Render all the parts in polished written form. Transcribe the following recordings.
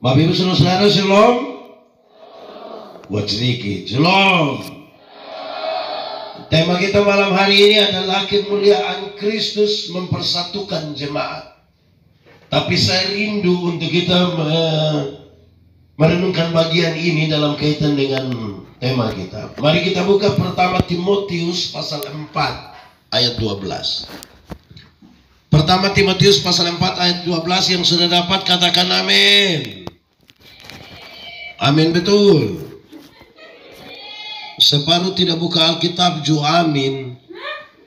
Bapak Ibu Saudara, shalom. Buat sedikit, shalom. Tema kita malam hari ini adalah kemuliaan Kristus mempersatukan jemaat. Tapi saya rindu untuk kita merenungkan bagian ini dalam kaitan dengan tema kita. Mari kita buka pertama Timotius pasal 4 ayat 12. Pertama Timotius pasal 4 ayat 12, yang sudah dapat katakan amin. Amin, betul. Separuh tidak buka Alkitab juga amin.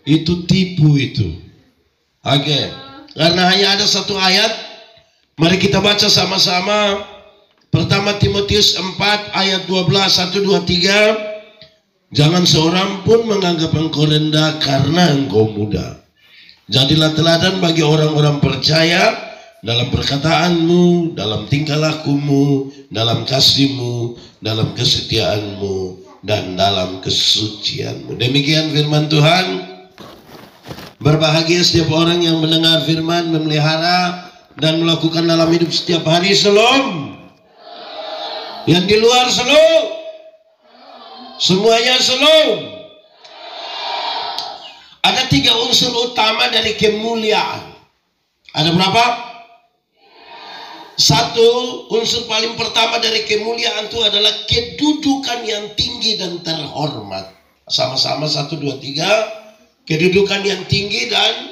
Itu tipu itu. Oke. Karena hanya ada satu ayat. Mari kita baca sama-sama. Pertama Timotius 4 ayat 12, 1, 2, 3. Jangan seorang pun menganggap engkau rendah karena engkau muda. Jadilah teladan bagi orang-orang percaya dalam perkataanmu, dalam tingkah lakumu, dalam kasihmu, dalam kesetiaanmu, dan dalam kesucianmu. Demikian firman Tuhan. Berbahagia setiap orang yang mendengar firman, memelihara, dan melakukan dalam hidup setiap hari. Shalom. Yang di luar shalom. Semuanya shalom. Ada 3 unsur utama dari kemuliaan. Ada berapa? 1, unsur paling pertama dari kemuliaan itu adalah kedudukan yang tinggi dan terhormat. Sama-sama 1, 2, 3. Kedudukan yang tinggi dan,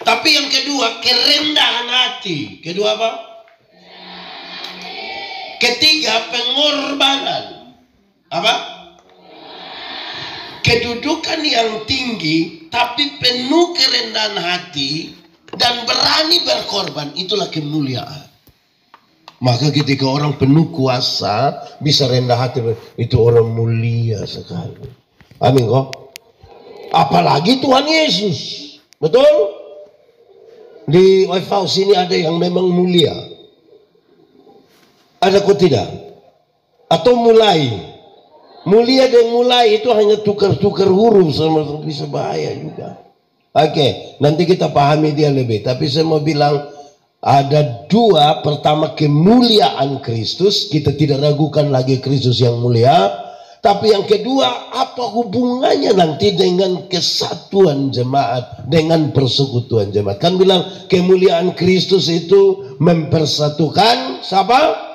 tapi yang kedua kerendahan hati. Kedua apa? Ketiga pengorbanan. Apa? Kedudukan yang tinggi tapi penuh kerendahan hati dan berani berkorban, itulah kemuliaan. Maka ketika orang penuh kuasa bisa rendah hati, itu orang mulia sekali. Amin kok. Apalagi Tuhan Yesus. Betul? Di Warehouse ini ada yang memang mulia. Ada kok tidak? Atau mulai? Mulia dan mulai itu hanya tukar-tukar huruf, sama bisa bahaya juga. Oke, nanti kita pahami dia lebih. Tapi saya mau bilang ada 2. Pertama kemuliaan Kristus, kita tidak ragukan lagi Kristus yang mulia. Tapi yang kedua, apa hubungannya nanti dengan kesatuan jemaat, dengan persekutuan jemaat? Kan bilang kemuliaan Kristus itu mempersatukan siapa?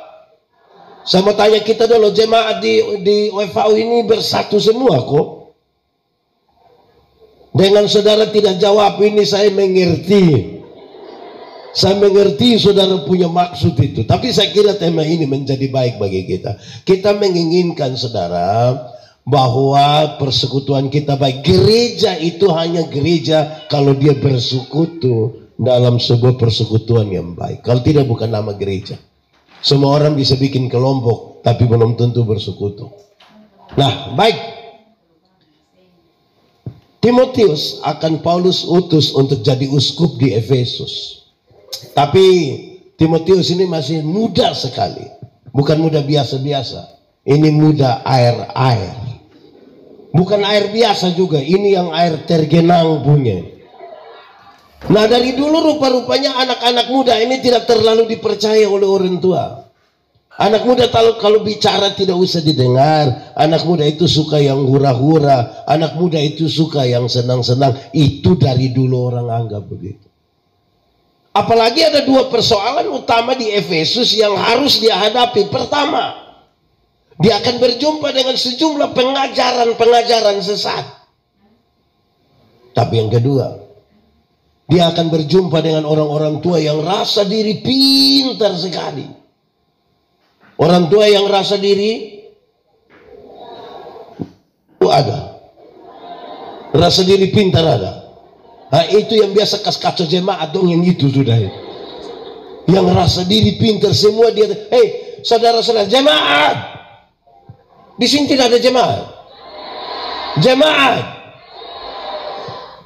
Saya mau tanya kita dulu, jemaat di OFAU ini bersatu semua kok. Dengan saudara tidak jawab ini, saya mengerti. Saya mengerti saudara punya maksud itu. Tapi saya kira tema ini menjadi baik bagi kita. Kita menginginkan saudara bahwa persekutuan kita baik. Gereja itu hanya gereja kalau dia bersekutu dalam sebuah persekutuan yang baik. Kalau tidak, bukan nama gereja. Semua orang bisa bikin kelompok, tapi belum tentu bersekutu. Nah, baik. Timotius akan Paulus utus untuk jadi uskup di Efesus. Tapi Timotius ini masih muda sekali. Bukan muda biasa-biasa. Ini muda air-air. Bukan air biasa juga. Ini yang air tergenang punya. Nah, dari dulu rupa-rupanya anak-anak muda ini tidak terlalu dipercaya oleh orang tua. Anak muda kalau bicara tidak usah didengar. Anak muda itu suka yang hura-hura. Anak muda itu suka yang senang-senang. Itu dari dulu orang anggap begitu. Apalagi ada 2 persoalan utama di Efesus yang harus dia hadapi. Pertama, dia akan berjumpa dengan sejumlah pengajaran sesat. Tapi yang kedua, dia akan berjumpa dengan orang-orang tua yang rasa diri pintar sekali. Orang tua yang rasa diri itu ada. Rasa diri pintar ada. Nah, itu yang biasa kacau jemaat dong, yang itu sudah. Yang rasa diri pintar semua dia. Hei, saudara-saudara jemaat. Di sini tidak ada jemaat. Jemaat.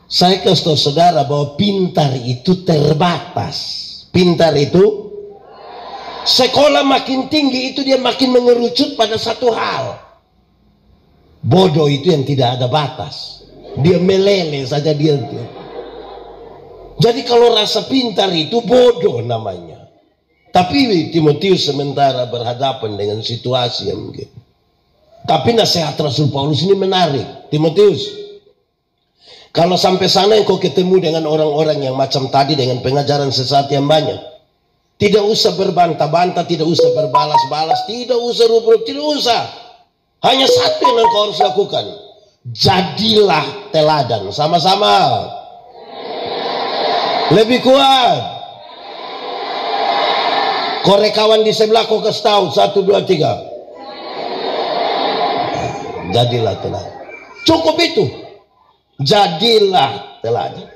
Saya kasih tahu saudara bahwa pintar itu terbatas. Pintar itu, sekolah makin tinggi itu dia makin mengerucut pada satu hal. Bodoh itu yang tidak ada batas. Dia meleleh saja dia. Jadi kalau rasa pintar itu bodoh namanya. Tapi Timotius sementara berhadapan dengan situasi yang begitu. Tapi nasihat Rasul Paulus ini menarik. Timotius, kalau sampai sana engkau ketemu dengan orang-orang yang macam tadi dengan pengajaran sesat yang banyak, tidak usah berbantah-bantah, tidak usah berbalas-balas, tidak usah rubruk, tidak usah. Hanya satu yang engkau harus lakukan. Jadilah teladan. Sama-sama. Lebih kuat. Korek kawan di sebelah kau kasih tahu. 1, 2, 3. Jadilah teladan. Cukup itu. Jadilah teladan.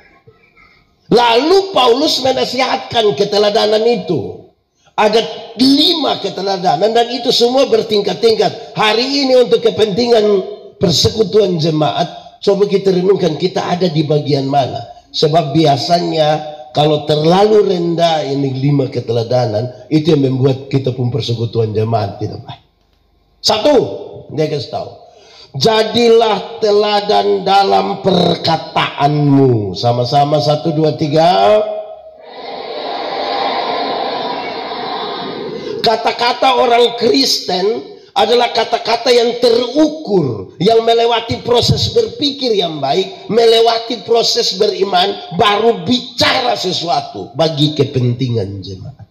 Lalu Paulus menasihatkan keteladanan itu. Ada 5 keteladanan dan itu semua bertingkat-tingkat. Hari ini untuk kepentingan persekutuan jemaat, coba kita renungkan kita ada di bagian mana. Sebab biasanya kalau terlalu rendah ini 5 keteladanan, itu yang membuat kita pun persekutuan jemaat tidak baik. 1, dia kasih tahu. Jadilah teladan dalam perkataanmu. Sama-sama 1, 2, 3. Kata-kata orang Kristen adalah kata-kata yang terukur, yang melewati proses berpikir yang baik, melewati proses beriman, baru bicara sesuatu bagi kepentingan jemaat.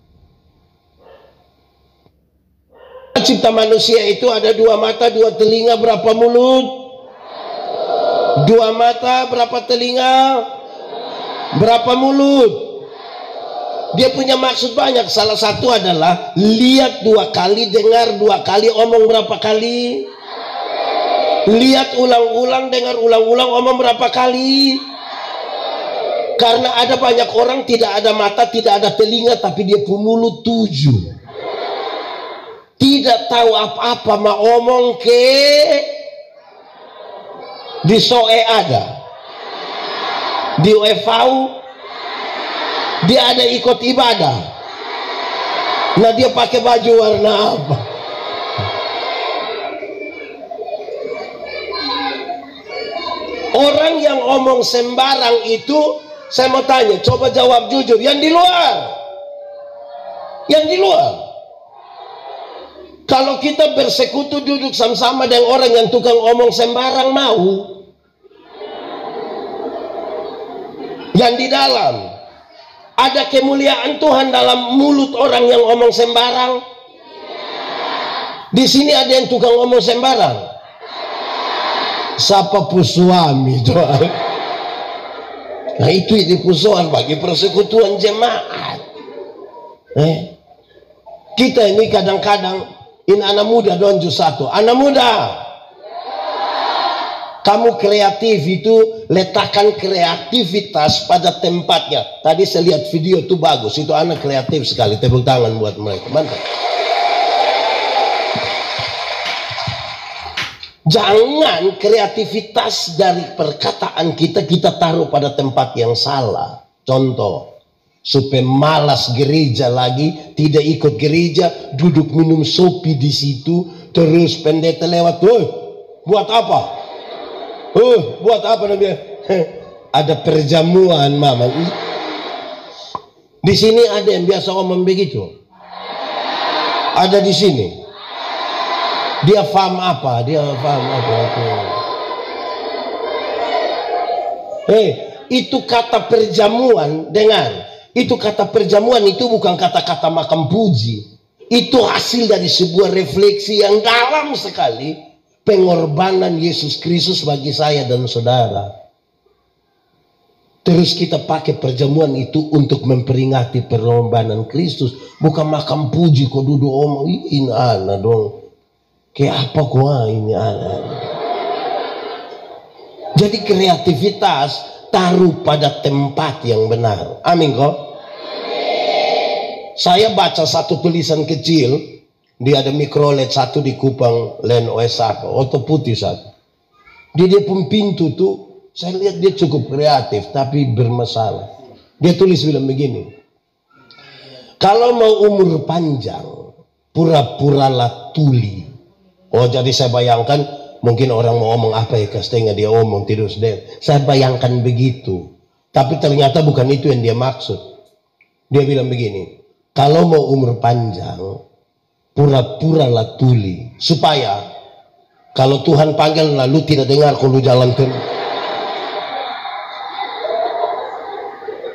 Cipta manusia itu ada 2 mata, 2 telinga, berapa mulut? 2 mata, berapa telinga? Berapa mulut? Dia punya maksud banyak. Salah satu adalah lihat 2 kali, dengar 2 kali, omong berapa kali? Lihat ulang-ulang, dengar ulang-ulang, omong berapa kali? Karena ada banyak orang tidak ada mata, tidak ada telinga, tapi dia punya mulut 7. Tidak tahu apa-apa, mau omong ke di soe ada, di UFAU dia ada ikut ibadah. Nah dia pakai baju warna apa? Orang yang omong sembarang itu, saya mau tanya, coba jawab jujur. Yang di luar, yang di luar. Kalau kita bersekutu duduk sama-sama dengan orang yang tukang omong sembarang, mau? Yang di dalam, ada kemuliaan Tuhan dalam mulut orang yang omong sembarang? Di sini ada yang tukang omong sembarang? Siapa suami doa? Nah itu pusuan bagi persekutuan jemaat. Kita ini kadang-kadang, ini anak muda donju satu. Anak muda, kamu kreatif itu, letakkan kreativitas pada tempatnya. Tadi saya lihat video itu bagus, itu anak kreatif sekali. Tepuk tangan buat mereka, mantap. Jangan kreativitas dari perkataan kita taruh pada tempat yang salah. Contoh, supaya malas gereja lagi, tidak ikut gereja, duduk minum sopi di situ, terus pendeta lewat, buat apa? Buat apa namanya? Ada perjamuan, mama. Di sini ada yang biasa omong begitu. Ada di sini. Dia paham apa? Dia paham apa? Itu kata perjamuan, dengar. Itu kata perjamuan itu bukan kata-kata makam puji. Itu hasil dari sebuah refleksi yang dalam sekali, pengorbanan Yesus Kristus bagi saya dan saudara. Terus kita pakai perjamuan itu untuk memperingati pengorbanan Kristus, bukan makam puji. Kau duduk omong ini anak dong, kayak apa gua ini anak. Jadi kreativitas taruh pada tempat yang benar. Amin kok. Saya baca satu tulisan kecil, dia ada mikrolet satu di Kupang, Len OS satu, Oto Putih satu. Dia pun pintu tuh, saya lihat dia cukup kreatif, tapi bermasalah. Dia tulis bilang begini, kalau mau umur panjang, pura-puralah tuli. Oh jadi saya bayangkan, mungkin orang mau ngomong apa ya, setengah dia omong terus deh. Saya bayangkan begitu, tapi ternyata bukan itu yang dia maksud. Dia bilang begini, Kalau mau umur panjang, pura-pura lah tuli, supaya kalau Tuhan panggil lalu tidak dengar kalau jalan terus.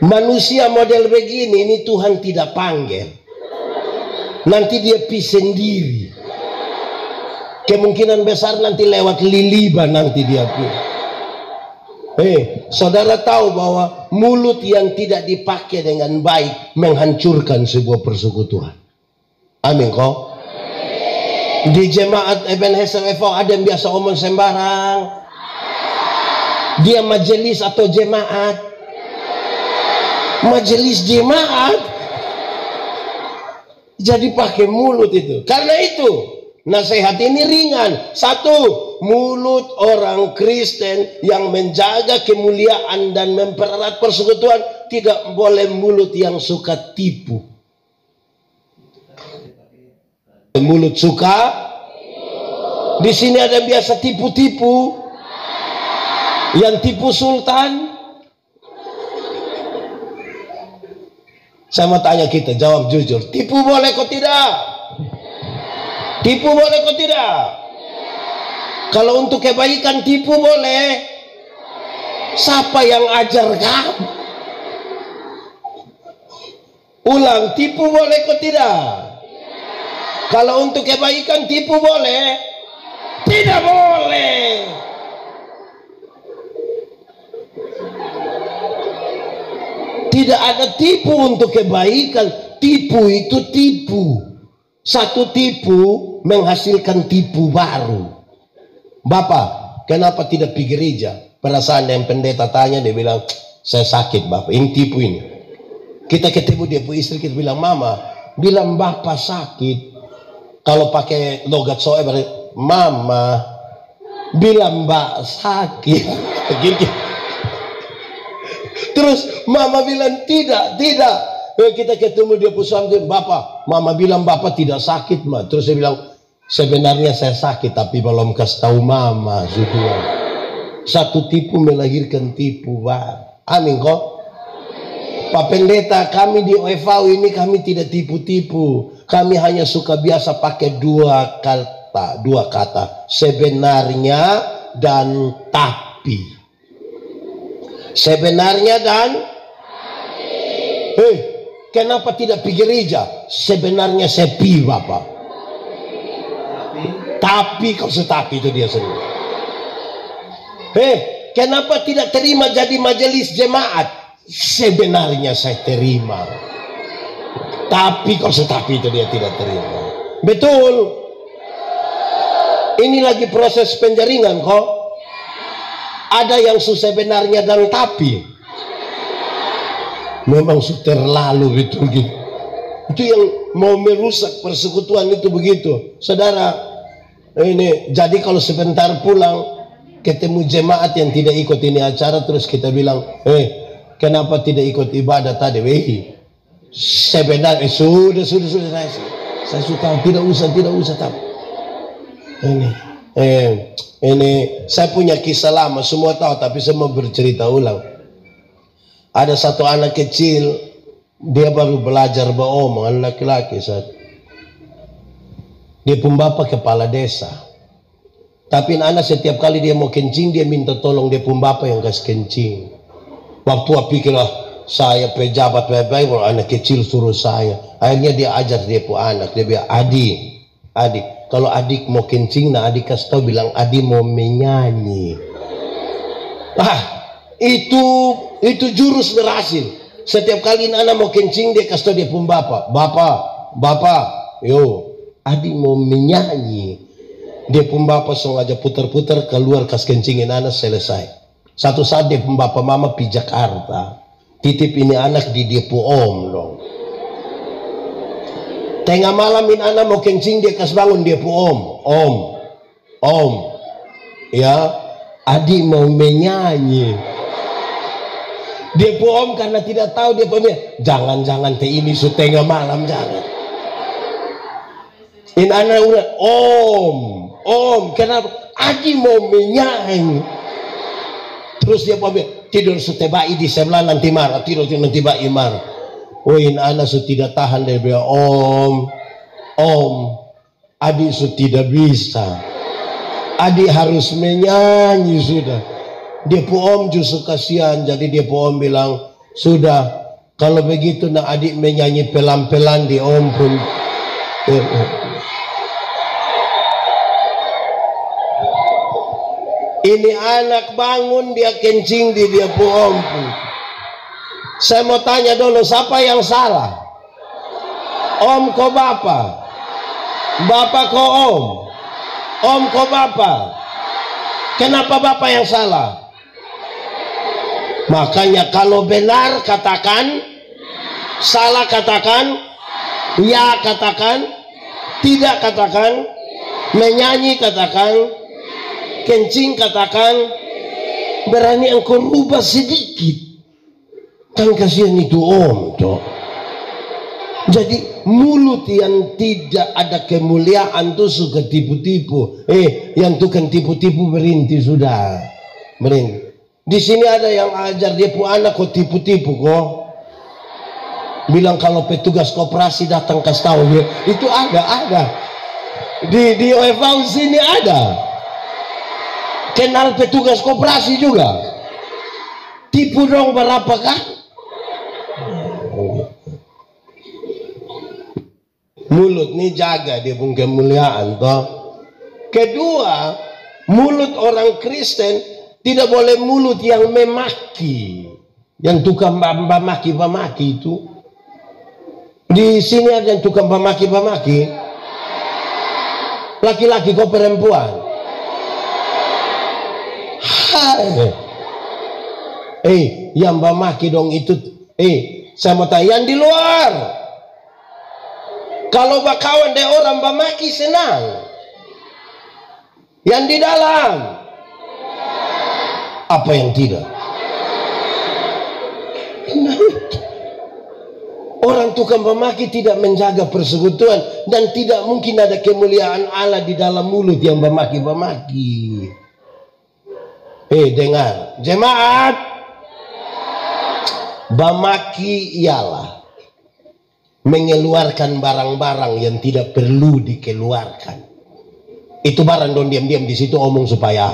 Manusia model begini ini Tuhan tidak panggil, nanti dia pi sendiri. Kemungkinan besar nanti lewat Liliba nanti dia pi. Saudara tahu bahwa mulut yang tidak dipakai dengan baik menghancurkan sebuah persekutuan. Amin kok. Di jemaat Ebenezer Evo ada yang biasa omong sembarang. Dia majelis atau jemaat? Majelis jemaat. Jadi pakai mulut itu. Karena itu nasihat ini ringan. Satu, mulut orang Kristen yang menjaga kemuliaan dan mempererat persekutuan tidak boleh mulut yang suka tipu. Mulut suka. Di sini ada yang biasa tipu-tipu. Yang tipu sultan. Saya mau tanya kita, jawab jujur. Tipu boleh kok tidak? Tipu boleh kok tidak? Kalau untuk kebaikan tipu boleh. Siapa yang ajar kamu? Ulang, tipu boleh kok tidak? Kalau untuk kebaikan tipu boleh? Tidak boleh. Tidak ada tipu untuk kebaikan. Tipu itu tipu. Satu tipu menghasilkan tipu baru. Bapak, kenapa tidak pergi gereja? Perasaan yang pendeta tanya, dia bilang, saya sakit Bapak. Ini tipu ini. Kita ketemu dia punya istri, kita bilang, Mama, bilang Bapak sakit. Kalau pakai logat soe berarti Mama bilang Mbak sakit. Terus Mama bilang tidak. Kita ketemu dia punya Bapak, Mama bilang Bapak tidak sakit Ma. Terus saya bilang sebenarnya saya sakit tapi belum kasih tahu Mama. Sudah. Satu tipu melahirkan tipu Pak. Amin kok. Pak Pendeta, kami di OFV ini kami tidak tipu-tipu. Kami hanya suka biasa pakai dua kata, sebenarnya dan tapi. Sebenarnya dan tapi. Kenapa tidak pergi gereja? Sebenarnya sepi Bapak. Tapi kau setapi itu dia sendiri. Kenapa tidak terima jadi majelis jemaat? Sebenarnya saya terima. Tapi kau setapi itu dia tidak terima. Betul. Ini lagi proses penjaringan kok. Ada yang sebenarnya dan tapi. Memang terlalu betul gitu. Itu yang mau merusak persekutuan itu begitu. Saudara, ini jadi kalau sebentar pulang ketemu jemaat yang tidak ikut ini acara terus kita bilang, kenapa tidak ikut ibadah tadi? Sebenarnya sudah saya suka tidak usah tapi ini saya punya kisah lama semua tahu tapi saya mau bercerita ulang. Ada satu anak kecil, dia baru belajar beromong, anak laki-laki saat. Dia pun bapak kepala desa. Tapi anak setiap kali dia mau kencing, dia minta tolong dia pun bapak yang kasih kencing. Waktu pikirlah saya pejabat baik-baik, anak kecil suruh saya. Akhirnya dia ajar dia pun anak, dia bilang adik. Kalau adik mau kencing, nah adik kasih tahu bilang adik mau menyanyi. Itu jurus berhasil. Setiap kali anak mau kencing dia kasih tahu dia pun bapak, yo, adik mau menyanyi. Dia pun bapak sengaja putar-putar keluar kas kencingin anak selesai. Satu saat dia pun bapak mama pi Jakarta, titip ini anak di dia pun om dong. Tengah malam ini anak mau kencing dia kas bangun dia pun om, ya, adik mau menyanyi. Dia bohong karena tidak tahu dia punya. Jangan ini tengah malam jangan. Ini anak udah om, kenapa? Adi mau menyanyi. Terus dia tidur setebai di sebelah nanti marah, tidur nanti bayi marah. Oin anak su tidak tahan dari dia, om, adik su tidak bisa. Adik harus menyanyi sudah. Dia pu om justru kasihan, jadi dia pu om bilang, sudah kalau begitu nak adik menyanyi pelan-pelan di om pun. Ini anak bangun dia kencing di dia pu om pun. Saya mau tanya dulu, siapa yang salah? Om ko bapak? Bapak ko om? Om ko bapak? Kenapa bapak yang salah? Makanya kalau benar katakan, salah katakan, ya katakan, tidak katakan, menyanyi katakan, kencing katakan, berani engkau rubah sedikit. Kan kasihan itu om toh. Jadi mulut yang tidak ada kemuliaan tuh suka tipu-tipu. Yang tukang tipu-tipu berhenti sudah. Berhenti. Di sini ada yang ajar dia pu anak kok tipu-tipu kok. Bilang kalau petugas koperasi datang kasih tahu dia. Itu ada. Di OFV sini ada. Kenal petugas koperasi juga. Tipu dong berapa kan? Mulut nih jaga dia punya kemuliaan toh. Kedua, mulut orang Kristen tidak boleh mulut yang memaki, yang tukang maki itu. Di sini ada yang tukang maki, laki-laki kok perempuan. Yang maki dong itu. Saya mau tanya yang di luar. Kalau bakawan deh orang bamaki senang. Yang di dalam apa yang tidak? Orang tukang bamaki tidak menjaga persekutuan dan tidak mungkin ada kemuliaan Allah di dalam mulut yang bamaki. Dengar, jemaat, bamaki ialah mengeluarkan barang-barang yang tidak perlu dikeluarkan. Itu barang dong diam-diam di situ omong supaya.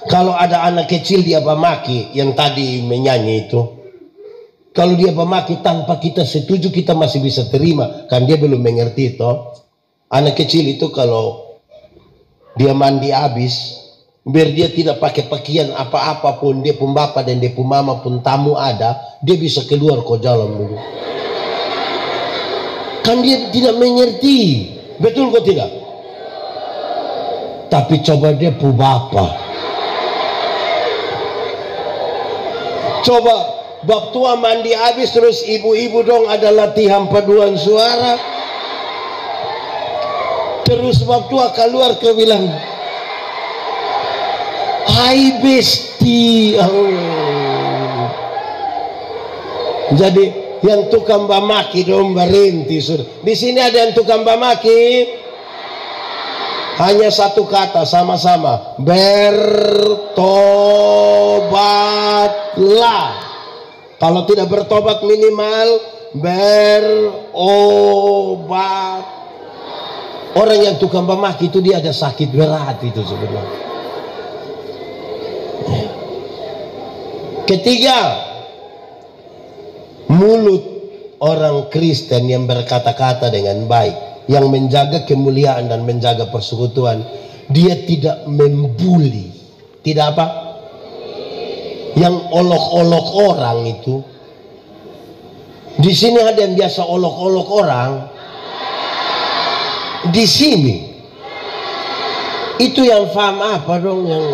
Kalau ada anak kecil dia bamaki yang tadi menyanyi itu, kalau dia bamaki tanpa kita setuju kita masih bisa terima, kan dia belum mengerti itu. Anak kecil itu kalau dia mandi habis, biar dia tidak pakai pakaian apa-apa pun, dia pun bapak dan dia pun mama pun tamu ada, dia bisa keluar ke jalan dulu. Kan dia tidak mengerti, betul kok tidak? Tapi coba dia pu bapak, coba bab tua mandi habis terus ibu-ibu dong ada latihan paduan suara, terus bab tua keluar ke bilang, hai besti. Jadi yang tukang bamaki dong berhenti sudah. Di sini ada yang tukang bamaki, hanya satu kata sama-sama, bertobatlah. Kalau tidak bertobat minimal berobat. Orang yang tukang bamaki itu dia ada sakit berat itu sebenarnya. Ketiga, mulut orang Kristen yang berkata-kata dengan baik, yang menjaga kemuliaan dan menjaga persekutuan, dia tidak membuli, tidak apa? Yang olok-olok orang itu. Di sini ada yang biasa olok-olok orang. Di sini itu yang paham apa dong yang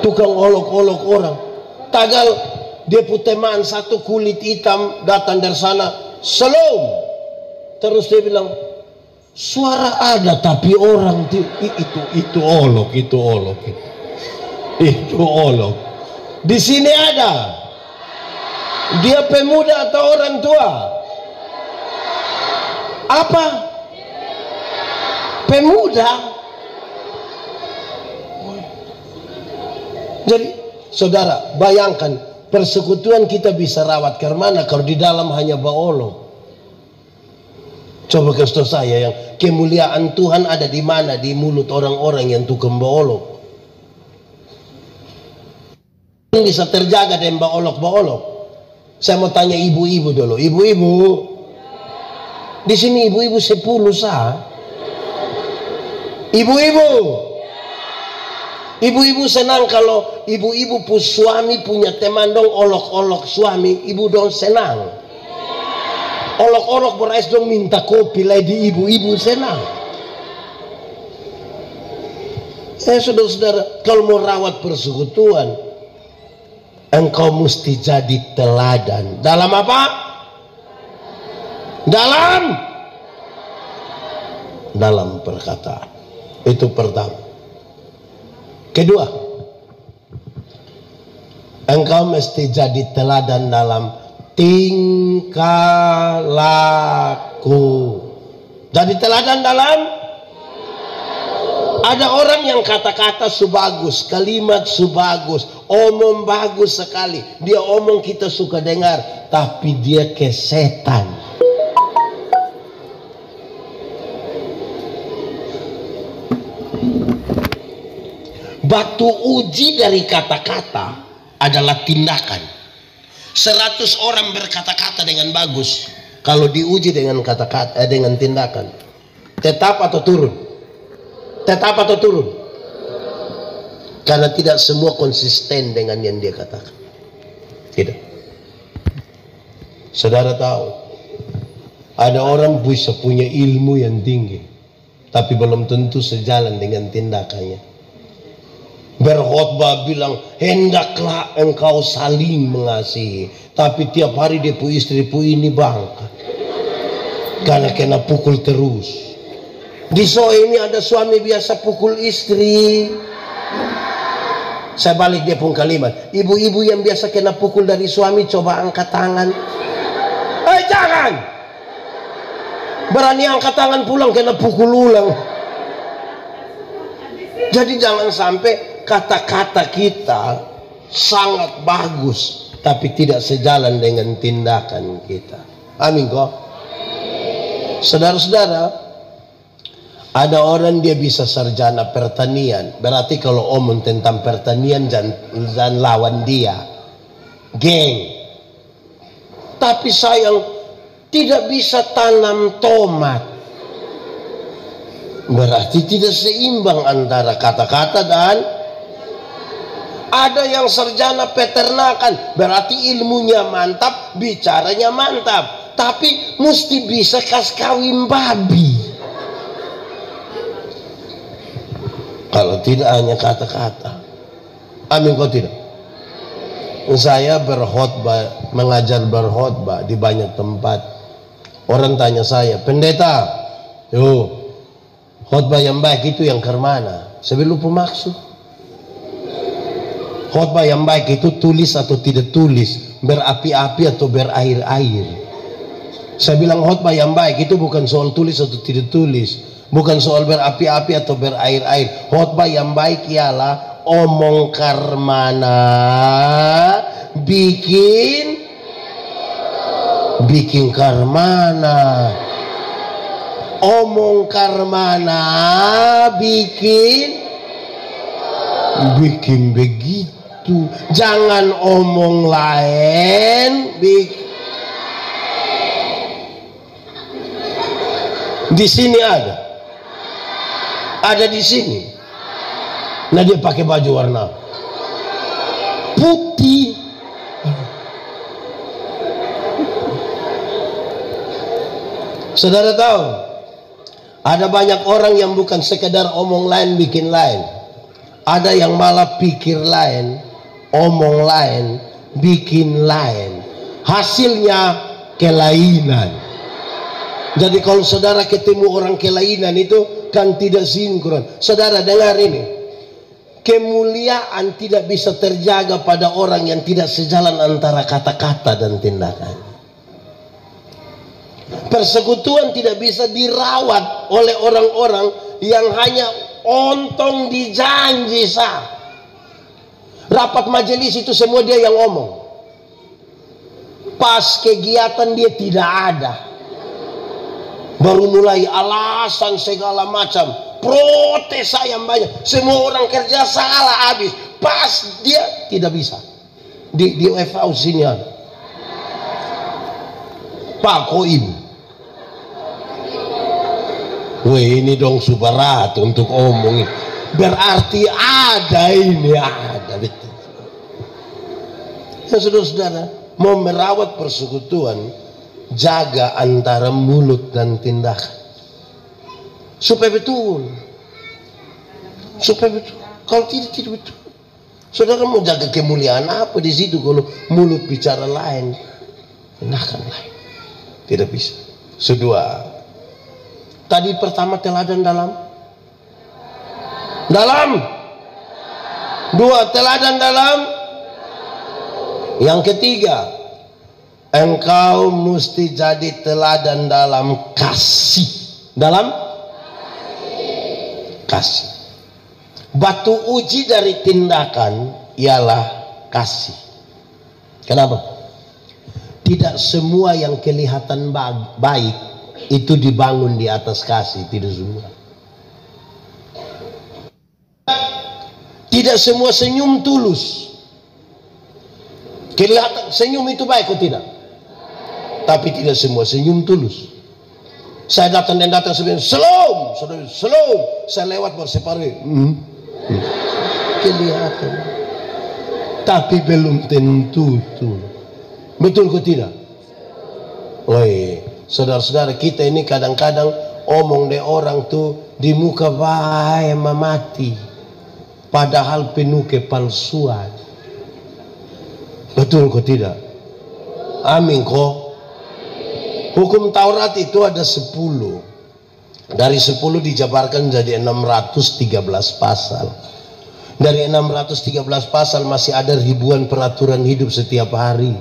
tukang olok-olok orang. Tagal dia teman satu kulit hitam datang dari sana, Shalom. Terus dia bilang, suara ada tapi orang itu olok. Di sini ada. Dia pemuda atau orang tua? Apa? Pemuda. Jadi saudara bayangkan, persekutuan kita bisa rawat karena kalau di dalam hanya baolok. Coba kasih tahu saya, yang kemuliaan Tuhan ada di mana? Di mulut orang-orang yang tukang baolok. Bisa terjaga dengan baolok-baolok. Saya mau tanya ibu-ibu dulu. Ibu-ibu, di sini ibu-ibu 10 sah. Ibu-ibu, ibu-ibu senang kalau ibu-ibu suami punya teman dong olok-olok suami, ibu dong senang. Olok-olok berais dong minta kopi lah di ibu-ibu senang. Saudara-saudara, kalau mau rawat persekutuan, engkau mesti jadi teladan. Dalam apa? Dalam perkataan. Itu pertama. Kedua, engkau mesti jadi teladan dalam tingkah laku. Jadi teladan dalam. Ada orang yang kata-kata subagus, kalimat subagus, omong bagus sekali. Dia omong kita suka dengar, tapi dia kesetan. Batu uji dari kata-kata adalah tindakan. 100 orang berkata-kata dengan bagus, kalau diuji dengan kata-kata dengan tindakan, tetap atau turun? Tetap atau turun? Karena tidak semua konsisten dengan yang dia katakan. Tidak. Saudara tahu, ada orang bisa punya ilmu yang tinggi, tapi belum tentu sejalan dengan tindakannya. Berkhotbah bilang hendaklah engkau saling mengasihi, tapi tiap hari dia pu istri pu ini bangka karena kena pukul terus. Di Soe ini ada suami biasa pukul istri. Saya balik dia pun kalimat, ibu-ibu yang biasa kena pukul dari suami coba angkat tangan. Jangan berani angkat tangan pulang kena pukul ulang. Jadi jangan sampai kata-kata kita sangat bagus tapi tidak sejalan dengan tindakan kita. Amin kok. Saudara-saudara, ada orang dia bisa sarjana pertanian, berarti kalau omong tentang pertanian jangan lawan dia, geng. Tapi sayang tidak bisa tanam tomat, berarti tidak seimbang antara kata-kata dan. Ada yang sarjana peternakan, berarti ilmunya mantap, bicaranya mantap, tapi mesti bisa kas kawin babi. Kalau tidak hanya kata-kata. Amin kok tidak? Saya berkhotbah, mengajar berkhotbah di banyak tempat. Orang tanya saya, pendeta, khotbah yang baik itu yang kemana? Saya lupa maksud. Khotbah yang baik itu tulis atau tidak tulis, berapi-api atau berair-air. Saya bilang khotbah yang baik itu bukan soal tulis atau tidak tulis, bukan soal berapi-api atau berair-air. Khotbah yang baik ialah omong karmana, bikin karmana. Omong karmana, bikin begitu. Jangan omong lain, di sini ada di sini. Nah dia pakai baju warna putih. Saudara tahu, ada banyak orang yang bukan sekedar omong lain bikin lain. Ada yang malah pikir lain, omong lain, bikin lain. Hasilnya kelainan. Jadi kalau saudara ketemu orang kelainan itu kan tidak sinkron. Saudara dengar ini, kemuliaan tidak bisa terjaga pada orang yang tidak sejalan antara kata-kata dan tindakan. Persekutuan tidak bisa dirawat oleh orang-orang yang hanya ontong di janji sah. Rapat majelis itu semua dia yang ngomong. Pas kegiatan dia tidak ada. Baru mulai alasan segala macam, protes saya banyak, semua orang kerja salah habis. Pas dia tidak bisa di UFA sini ada Pak Koim. Weh, ini dong subarat untuk omong. Berarti ada, ini ada betul. Ya saudara-saudara, mau merawat persekutuan, jaga antara mulut dan tindakan supaya betul, kalau tidak betul. Saudara mau jaga kemuliaan apa di situ kalau mulut bicara lain, tindakan lain? Tidak bisa. Kedua, tadi pertama teladan dalam dua, teladan dalam. Yang ketiga, engkau mesti jadi teladan dalam kasih. Dalam kasih. Batu uji dari tindakan ialah kasih. Kenapa? Tidak semua yang kelihatan baik itu dibangun di atas kasih. Tidak semua. Tidak semua senyum tulus. Kelihatan senyum itu baik atau tidak? Tapi tidak semua senyum tulus. Saya datang sebenarnya shalom, shalom. Saya lewat bersepare. Kelihatan. Tapi belum tentu tuh. Betul kok tidak? Woi, saudara-saudara, kita ini kadang-kadang omong deh orang tuh di muka baik mati. Padahal penuh kepalsuan. Betul kok tidak? Amin kok. Hukum Taurat itu ada 10. Dari 10 dijabarkan jadi 613 pasal. Dari 613 pasal masih ada ribuan peraturan hidup setiap hari.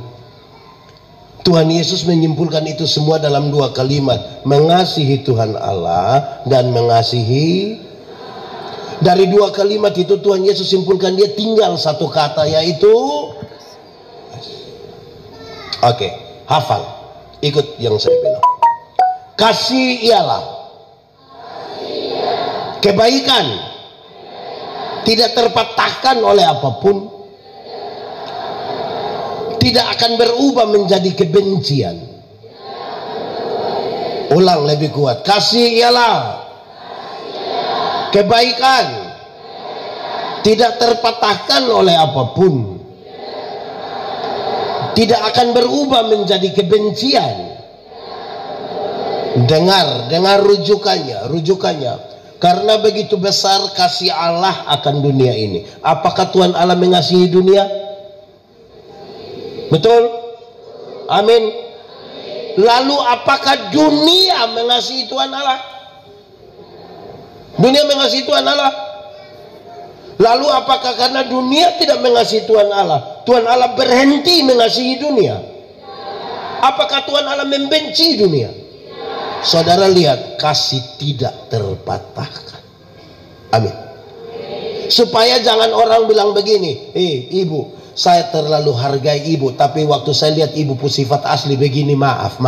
Tuhan Yesus menyimpulkan itu semua dalam 2 kalimat. Mengasihi Tuhan Allah dan mengasihi. Dari 2 kalimat itu Tuhan Yesus simpulkan dia tinggal satu kata, yaitu oke, hafal. Ikut yang saya bilang. Kasih ialah kebaikan, tidak terpatahkan oleh apapun, tidak akan berubah menjadi kebencian. Ulang lebih kuat. Kasih ialah kebaikan, tidak terpatahkan oleh apapun, tidak akan berubah menjadi kebencian. Dengar rujukannya. Karena begitu besar kasih Allah akan dunia ini. Apakah Tuhan Allah mengasihi dunia? Betul? Amin. Lalu apakah dunia mengasihi Tuhan Allah? Dunia mengasihi Tuhan Allah. Lalu apakah karena dunia tidak mengasihi Tuhan Allah, Tuhan Allah berhenti mengasihi dunia? Apakah Tuhan Allah membenci dunia? Saudara lihat, kasih tidak terpatahkan. Amin. Supaya jangan orang bilang begini, ibu, saya terlalu hargai ibu, tapi waktu saya lihat ibu sifat asli begini, maaf.